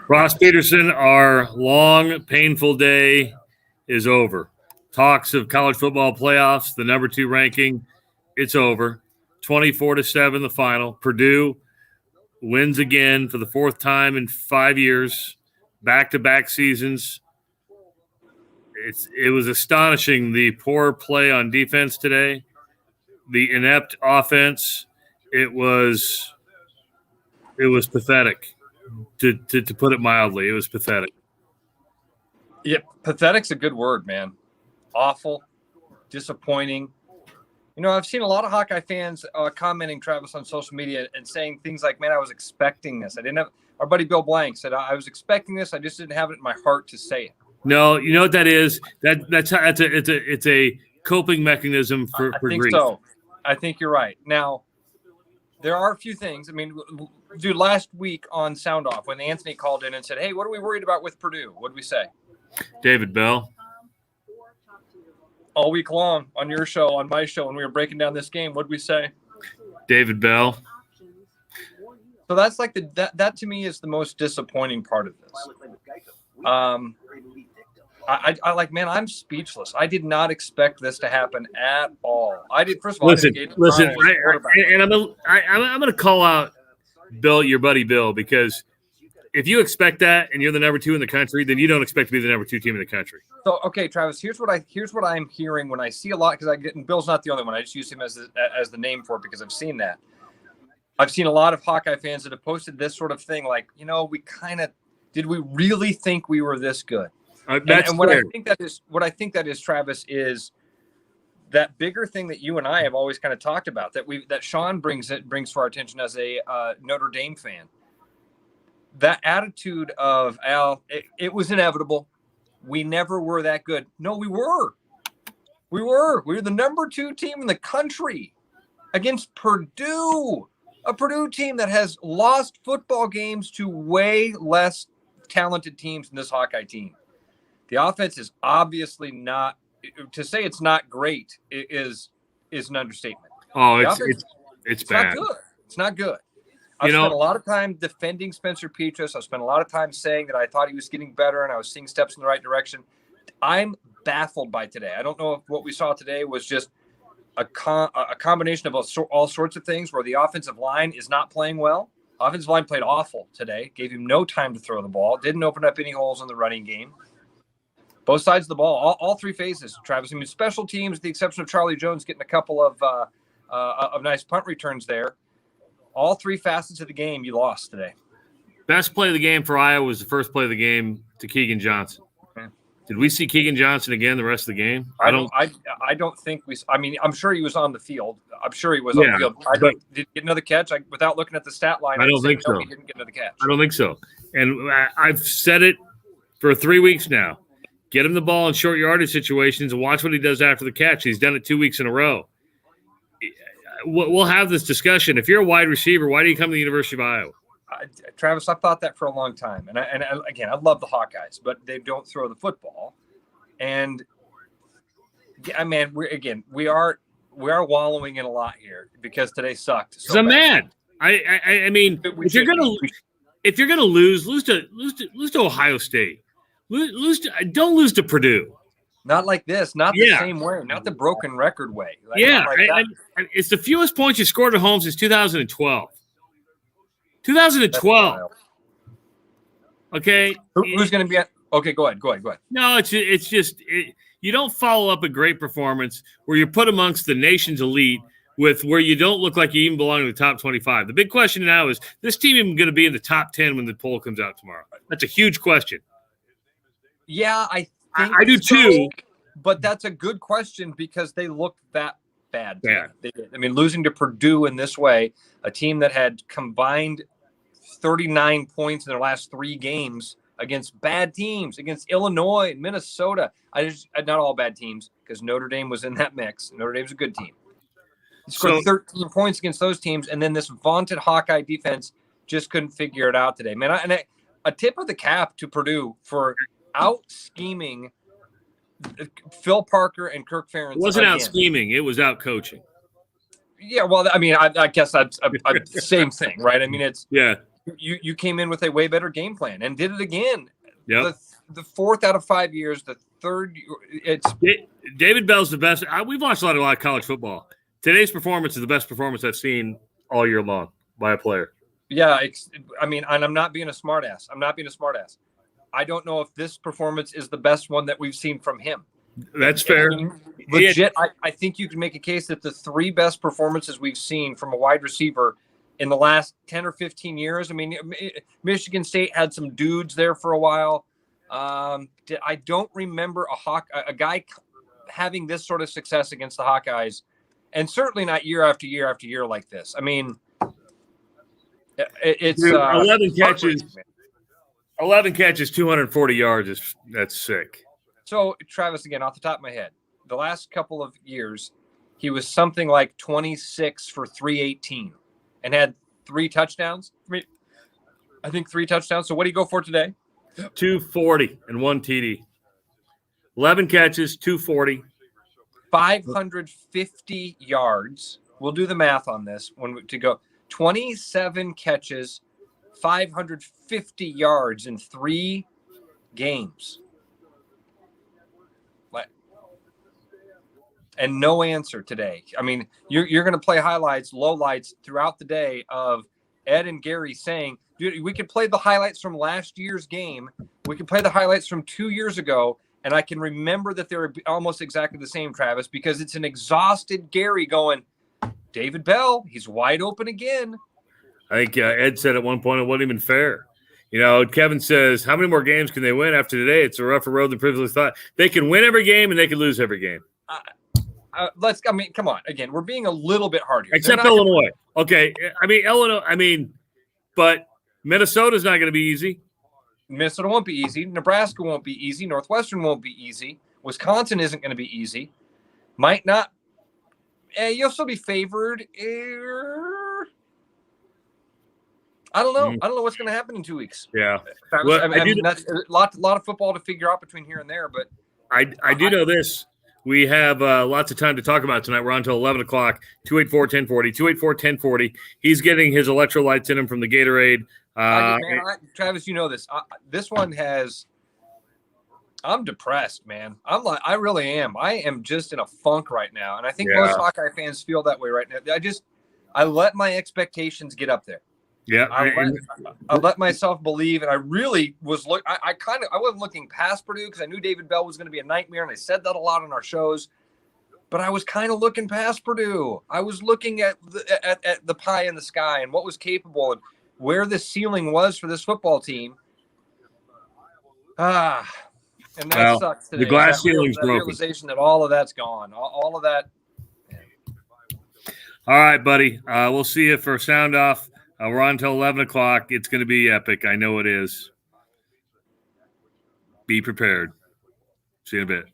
Ross Peterson, our long, painful day is over. Talks of college football playoffs, the number 2 ranking, it's over. 24-7, the final. Purdue wins again for the 4th time in 5 years, back-to-back seasons. It was astonishing, the poor play on defense today, the inept offense. It was pathetic, to put it mildly. It was pathetic. Yeah, pathetic's a good word, man. Awful, disappointing. You know, I've seen a lot of Hawkeye fans commenting, Travis, on social media and saying things like, man, I was expecting this. I didn't have – our buddy Bill Blank said, I was expecting this. I just didn't have it in my heart to say it. No, you know what that is? It's a coping mechanism for grief. So. I think you're right. Now, there are a few things. I mean, dude, last week on Sound Off, when Anthony called in and said, hey, what are we worried about with Purdue? What did we say? David Bell. All week long on your show, on my show, when we were breaking down this game, what did we say? David Bell. So that's like that to me is the most disappointing part of this. I like, man, I'm speechless. I did not expect this to happen at all. I did. First of all, listen. I'm going to call out Bill, your buddy Bill, because if you expect that and you're the number 2 in the country, then you don't expect to be the number 2 team in the country. So, okay, Travis, here's what I'm hearing when I see a lot, because and Bill's not the only one. I just use him as the name for it because I've seen that. I've seen a lot of Hawkeye fans that have posted this sort of thing, like, you know, did we really think we were this good? That's and what I think that is, Travis, is that bigger thing that you and I have always kind of talked about, that Sean brings to our attention as a Notre Dame fan. That attitude of, Al, it was inevitable. We never were that good. No, we were. We were the number 2 team in the country against Purdue, a Purdue team that has lost football games to way less talented teams than this Hawkeye team. The offense is obviously not – to say it's not great is an understatement. Oh, it's bad. Not good. It's not good. I've spent a lot of time defending Spencer Petras. I've spent a lot of time saying that I thought he was getting better and I was seeing steps in the right direction. I'm baffled by today. I don't know if what we saw today was just a combination of all sorts of things where the offensive line is not playing well. Offensive line played awful today, gave him no time to throw the ball, didn't open up any holes in the running game. Both sides of the ball, all 3 phases, Travis. I mean, special teams, with the exception of Charlie Jones getting a couple of nice punt returns there. All 3 facets of the game you lost today. Best play of the game for Iowa was the first play of the game to Keegan Johnson. Okay. Did we see Keegan Johnson again the rest of the game? I don't think we. I mean, I'm sure he was on the field. I'm sure he was on the field. Did he get another catch? Without looking at the stat line, I don't think so. He didn't get another catch. I don't think so. And I've said it for 3 weeks now. Get him the ball in short yardage situations and watch what he does after the catch. He's done it 2 weeks in a row. We'll have this discussion. If you're a wide receiver, why do you come to the University of Iowa? Travis, I've thought that for a long time. And again, I love the Hawkeyes, but they don't throw the football. And I mean, we are wallowing in a lot here because today sucked. So I'm mad. I mean, if you're gonna lose to Ohio State. Don't lose to Purdue. Not like this. Not the same way. Not the broken record way. It's the fewest points you scored at home since 2012. 2012. Okay. Who's going to be at? Okay, go ahead. No, it's just you don't follow up a great performance where you're put amongst the nation's elite with where you don't look like you even belong in the top 25. The big question now is this team even going to be in the top 10 when the poll comes out tomorrow? That's a huge question. Yeah, I do too. But that's a good question because they looked that bad. Yeah. I mean, losing to Purdue in this way, a team that had combined 39 points in their last 3 games against bad teams, against Illinois, Minnesota. Not all bad teams because Notre Dame was in that mix. Notre Dame's a good team. He scored 13 points against those teams, and then this vaunted Hawkeye defense just couldn't figure it out today. Man, a tip of the cap to Purdue for out-scheming Phil Parker and Kirk Ferentz. It wasn't out-scheming. It was out-coaching. Yeah, well, I mean, I guess that's the same thing, right? I mean, it's You came in with a way better game plan and did it again. Yep. The fourth out of 5 years, the third, it's David Bell's the best. We've watched a lot of college football. Today's performance is the best performance I've seen all year long by a player. Yeah, I mean, and I'm not being a smartass. I don't know if this performance is the best one that we've seen from him. That's fair. Legit, I think you can make a case that the 3 best performances we've seen from a wide receiver in the last 10 or 15 years. I mean, Michigan State had some dudes there for a while. I don't remember a guy having this sort of success against the Hawkeyes, and certainly not year after year after year like this. I mean, it's 11 catches. 11 catches, 240 yards. That's sick. So, Travis, again, off the top of my head, the last couple of years, he was something like 26 for 318 and had 3 touchdowns. I think 3 touchdowns. So what do you go for today? 240 and 1 TD. 11 catches, 240. 550 yards. We'll do the math on this to go. 27 catches, 550 yards in 3 games. And no answer today. I mean, you're going to play highlights, lowlights throughout the day of Ed and Gary saying, dude, we could play the highlights from last year's game. We could play the highlights from 2 years ago. And I can remember that they were almost exactly the same, Travis, because it's an exhausted Gary going, David Bell, he's wide open again. I think Ed said at one point it wasn't even fair. You know, Kevin says, how many more games can they win after today? It's a rougher road than previously thought. They can win every game and they can lose every game. Come on. Again, we're being a little bit hard here. Except Illinois. Okay. Illinois, but Minnesota's not going to be easy. Minnesota won't be easy. Nebraska won't be easy. Northwestern won't be easy. Wisconsin isn't going to be easy. Might not. You'll still be favored. I don't know. I don't know what's going to happen in 2 weeks. Yeah. Well, that's a lot of football to figure out between here and there. But I do know this. We have lots of time to talk about tonight. We're on until 11 o'clock, 284-1040, 284-1040. He's getting his electrolytes in him from the Gatorade. Travis, you know this. This one has – I'm depressed, man. I really am. I am just in a funk right now. And I think most Hawkeye fans feel that way right now. I let my expectations get up there. Yeah, I let myself believe, and I really was I wasn't looking past Purdue because I knew David Bell was going to be a nightmare, and I said that a lot on our shows. But I was kind of looking past Purdue. I was looking at the pie in the sky and what was capable and where the ceiling was for this football team. And that sucks today. The glass ceiling's broken. Realization that all of that's gone. All of that. All right, buddy. We'll see you for sound off. We're on until 11 o'clock. It's going to be epic. I know it is. Be prepared. See you in a bit.